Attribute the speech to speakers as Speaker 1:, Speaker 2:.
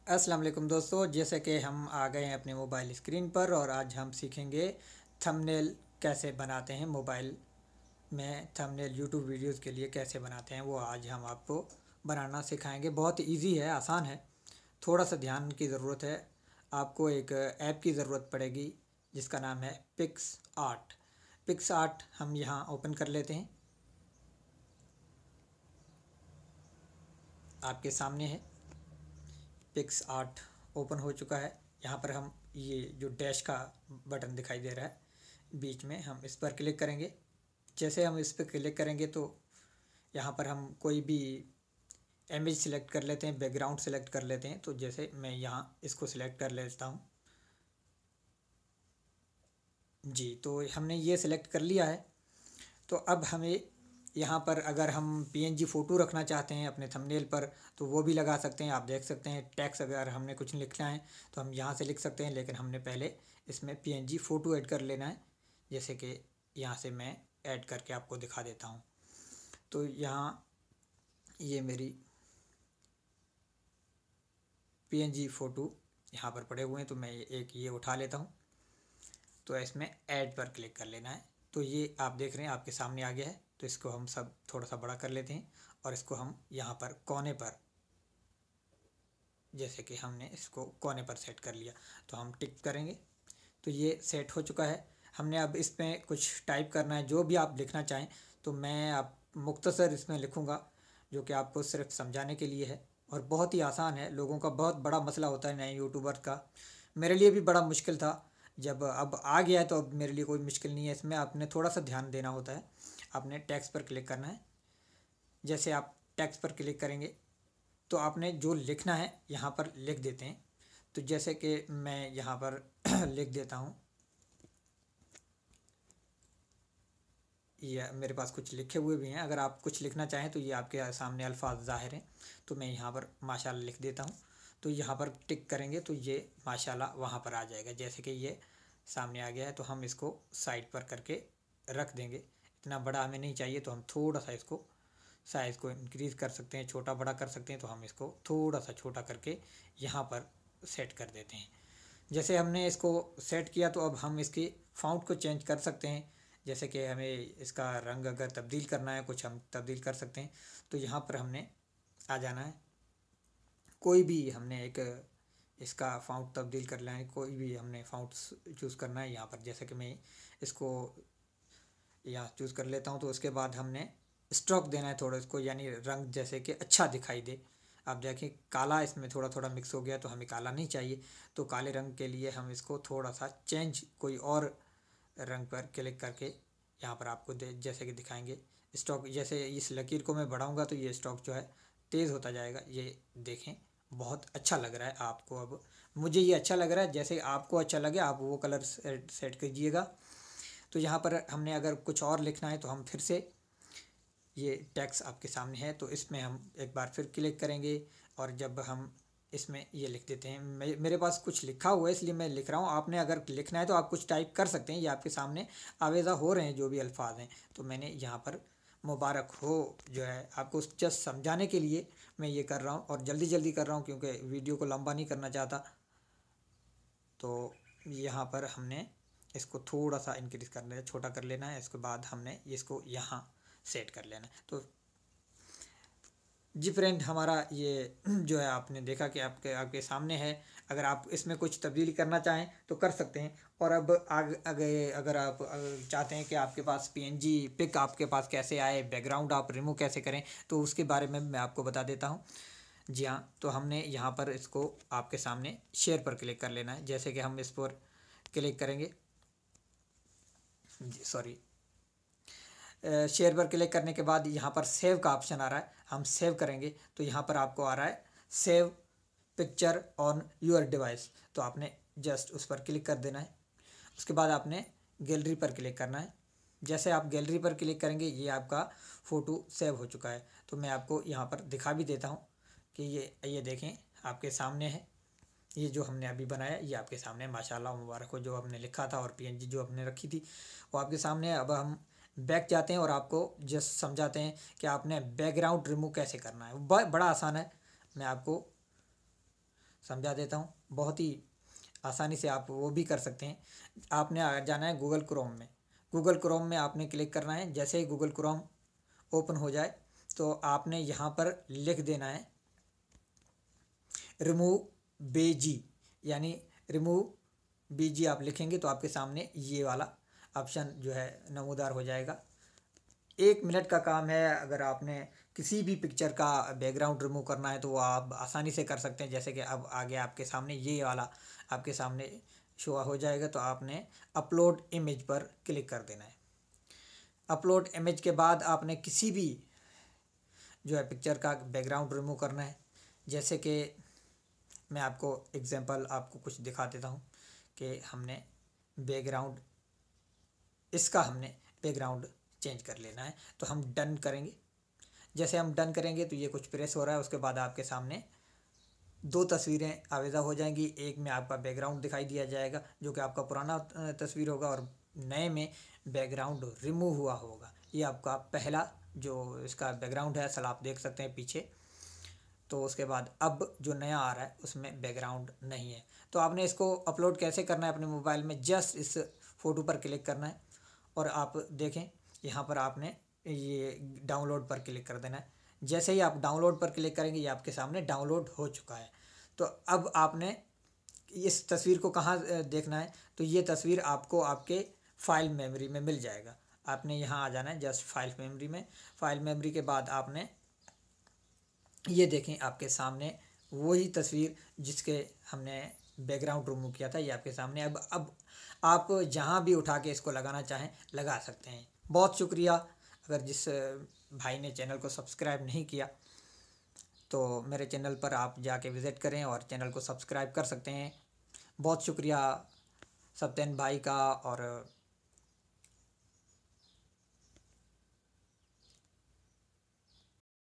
Speaker 1: अस्सलाम वालेकुम दोस्तों, जैसे कि हम आ गए हैं अपने मोबाइल स्क्रीन पर और आज हम सीखेंगे थंबनेल कैसे बनाते हैं। मोबाइल में थंबनेल यूट्यूब वीडियोस के लिए कैसे बनाते हैं वो आज हम आपको बनाना सिखाएंगे। बहुत इजी है, आसान है। थोड़ा सा ध्यान की ज़रूरत है। आपको एक ऐप की ज़रूरत पड़ेगी जिसका नाम है पिक्स आर्ट। पिक्स आर्ट हम यहाँ ओपन कर लेते हैं। आपके सामने है पिक्स आर्ट, ओपन हो चुका है। यहाँ पर हम ये जो डैश का बटन दिखाई दे रहा है बीच में, हम इस पर क्लिक करेंगे। जैसे हम इस पर क्लिक करेंगे तो यहाँ पर हम कोई भी इमेज सिलेक्ट कर लेते हैं, बैकग्राउंड सिलेक्ट कर लेते हैं। तो जैसे मैं यहाँ इसको सिलेक्ट कर लेता हूँ जी। तो हमने ये सिलेक्ट कर लिया है। तो अब हमें यहाँ पर अगर हम पीएनजी फ़ोटो रखना चाहते हैं अपने थंबनेल पर तो वो भी लगा सकते हैं। आप देख सकते हैं टेक्स्ट अगर हमने कुछ लिखना है तो हम यहाँ से लिख सकते हैं, लेकिन हमने पहले इसमें पीएनजी फ़ोटो ऐड कर लेना है। जैसे कि यहाँ से मैं ऐड करके आपको दिखा देता हूँ। तो यहाँ ये मेरी पीएनजी फ़ोटो यहाँ पर पड़े हुए हैं, तो मैं एक ये उठा लेता हूँ। तो इसमें ऐड पर क्लिक कर लेना है। तो ये आप देख रहे हैं आपके सामने आ गया है। तो इसको हम सब थोड़ा सा बड़ा कर लेते हैं और इसको हम यहाँ पर कोने पर, जैसे कि हमने इसको कोने पर सेट कर लिया तो हम टिक करेंगे। तो ये सेट हो चुका है। हमने अब इसमें कुछ टाइप करना है, जो भी आप लिखना चाहें। तो मैं आप मुख्तसर इसमें लिखूँगा, जो कि आपको सिर्फ समझाने के लिए है और बहुत ही आसान है। लोगों का बहुत बड़ा मसला होता है नए यूट्यूबर्स का। मेरे लिए भी बड़ा मुश्किल था, जब अब आ गया है तो अब मेरे लिए कोई मुश्किल नहीं है। इसमें आपने थोड़ा सा ध्यान देना होता है। आपने टेक्स्ट पर क्लिक करना है। जैसे आप टेक्स्ट पर क्लिक करेंगे तो आपने जो लिखना है यहाँ पर लिख देते हैं। तो जैसे कि मैं यहाँ पर लिख देता हूँ, ये मेरे पास कुछ लिखे हुए भी हैं। अगर आप कुछ लिखना चाहें तो ये आपके सामने अल्फाज ज़ाहिर हैं। तो मैं यहाँ पर माशाल्लाह लिख देता हूँ। तो यहाँ पर टिक करेंगे तो ये माशाल्लाह वहाँ पर आ जाएगा। जैसे कि ये सामने आ गया है तो हम इसको साइड पर करके रख देंगे। इतना बड़ा हमें नहीं चाहिए तो हम थोड़ा सा इसको साइज़ को इंक्रीज़ कर सकते हैं, छोटा बड़ा कर सकते हैं। तो हम इसको थोड़ा सा छोटा करके यहाँ पर सेट कर देते हैं। जैसे हमने इसको सेट किया तो अब हम इसकी फ़ॉन्ट को चेंज कर सकते हैं। जैसे कि हमें इसका रंग अगर तब्दील करना है, कुछ हम तब्दील कर सकते हैं। तो यहाँ पर हमने आ जाना है। कोई भी हमने एक इसका फ़ॉन्ट तब्दील कर लेना है, कोई भी हमने फ़ॉन्ट चूज़ करना है यहाँ पर। जैसे कि मैं इसको यहाँ चूज़ कर लेता हूँ। तो उसके बाद हमने स्ट्रोक देना है थोड़ा इसको, यानी रंग जैसे कि अच्छा दिखाई दे। आप देखिए काला इसमें थोड़ा थोड़ा मिक्स हो गया, तो हमें काला नहीं चाहिए। तो काले रंग के लिए हम इसको थोड़ा सा चेंज कोई और रंग पर क्लिक करके यहाँ पर आपको जैसे कि दिखाएंगे स्टॉक। जैसे इस लकीर को मैं बढ़ाऊँगा तो ये स्टॉक जो है तेज़ होता जाएगा। ये देखें बहुत अच्छा लग रहा है आपको। अब मुझे ये अच्छा लग रहा है, जैसे आपको अच्छा लगे आप वो कलर सेट कीजिएगा। तो यहाँ पर हमने अगर कुछ और लिखना है तो हम फिर से, ये टेक्स्ट आपके सामने है तो इसमें हम एक बार फिर क्लिक करेंगे और जब हम इसमें ये लिख देते हैं, मेरे पास कुछ लिखा हुआ है इसलिए मैं लिख रहा हूँ। आपने अगर लिखना है तो आप कुछ टाइप कर सकते हैं। ये आपके सामने आवेज़ा हो रहे हैं जो भी अल्फाज हैं। तो मैंने यहाँ पर मुबारक हो जो है आपको जस्ट समझाने के लिए मैं ये कर रहा हूँ और जल्दी जल्दी कर रहा हूँ क्योंकि वीडियो को लंबा नहीं करना चाहता। तो यहाँ पर हमने इसको थोड़ा सा इंक्रीज़ कर लेना, छोटा कर लेना है। इसके बाद हमने इसको यहाँ सेट कर लेना है। तो जी फ्रेंड, हमारा ये जो है आपने देखा कि आपके आपके सामने है। अगर आप इसमें कुछ तब्दीली करना चाहें तो कर सकते हैं। और अब आगे अगर आप चाहते हैं कि आपके पास पीएनजी पिक आपके पास कैसे आए, बैकग्राउंड आप रिमूव कैसे करें, तो उसके बारे में मैं आपको बता देता हूँ। जी हाँ, तो हमने यहाँ पर इसको आपके सामने शेयर पर क्लिक कर लेना है। जैसे कि हम इस पर क्लिक करेंगे, जी सॉरी, शेयर पर क्लिक करने के बाद यहाँ पर सेव का ऑप्शन आ रहा है। हम सेव करेंगे तो यहाँ पर आपको आ रहा है save picture on your device. तो आपने जस्ट उस पर क्लिक कर देना है। उसके बाद आपने गैलरी पर क्लिक करना है। जैसे आप गैलरी पर क्लिक करेंगे ये आपका फ़ोटो सेव हो चुका है। तो मैं आपको यहाँ पर दिखा भी देता हूँ कि ये देखें आपके सामने है। ये जो हमने अभी बनाया ये आपके सामने माशाल्लाह मुबारक हो। जो हमने लिखा था और पीएनजी जो हमने रखी थी वो आपके सामने है। अब हम बैक जाते हैं और आपको जस्ट समझाते हैं कि आपने बैकग्राउंड रिमूव कैसे करना है। बड़ा आसान है। मैं आपको समझा देता हूँ। बहुत ही आसानी से आप वो भी कर सकते हैं। आपने जाना है गूगल क्रोम में। गूगल क्रोम में आपने क्लिक करना है। जैसे ही गूगल क्रोम ओपन हो जाए तो आपने यहाँ पर लिख देना है रिमूव बेजी, यानी रिमूव बीजी आप लिखेंगे तो आपके सामने ये वाला ऑप्शन जो है नमूदार हो जाएगा। 1 मिनट का काम है। अगर आपने किसी भी पिक्चर का बैकग्राउंड रिमूव करना है तो वो आप आसानी से कर सकते हैं। जैसे कि अब आगे आपके सामने ये वाला आपके सामने शो हो जाएगा, तो आपने अपलोड इमेज पर क्लिक कर देना है। अपलोड इमेज के बाद आपने किसी भी जो है पिक्चर का बैकग्राउंड रिमूव करना है। जैसे कि मैं आपको एग्जांपल आपको कुछ दिखा देता हूँ कि हमने बैकग्राउंड, इसका हमने बैकग्राउंड चेंज कर लेना है, तो हम डन करेंगे। जैसे हम डन करेंगे तो ये कुछ प्रेस हो रहा है। उसके बाद आपके सामने 2 तस्वीरें आवेदा हो जाएंगी। एक में आपका बैकग्राउंड दिखाई दिया जाएगा जो कि आपका पुराना तस्वीर होगा, और नए में बैकग्राउंड रिमूव हुआ होगा। ये आपका पहला जो इसका बैकग्राउंड है, असल आप देख सकते हैं पीछे। तो उसके बाद अब जो नया आ रहा है उसमें बैकग्राउंड नहीं है। तो आपने इसको अपलोड कैसे करना है अपने मोबाइल में, जस्ट इस फ़ोटो पर क्लिक करना है और आप देखें यहाँ पर आपने ये डाउनलोड पर क्लिक कर देना है। जैसे ही आप डाउनलोड पर क्लिक करेंगे ये आपके सामने डाउनलोड हो चुका है। तो अब आपने इस तस्वीर को कहाँ देखना है, तो ये तस्वीर आपको आपके फ़ाइल मेमोरी में मिल जाएगा। आपने यहाँ आ जाना है जस्ट फाइल मेमोरी में। फाइल मेमोरी के बाद आपने ये देखें आपके सामने वही तस्वीर जिसके हमने बैकग्राउंड रिमूव किया था, ये आपके सामने। अब आप जहाँ भी उठा के इसको लगाना चाहें लगा सकते हैं। बहुत शुक्रिया। अगर जिस भाई ने चैनल को सब्सक्राइब नहीं किया तो मेरे चैनल पर आप जाके विज़िट करें और चैनल को सब्सक्राइब कर सकते हैं। बहुत शुक्रिया सत्यन भाई का और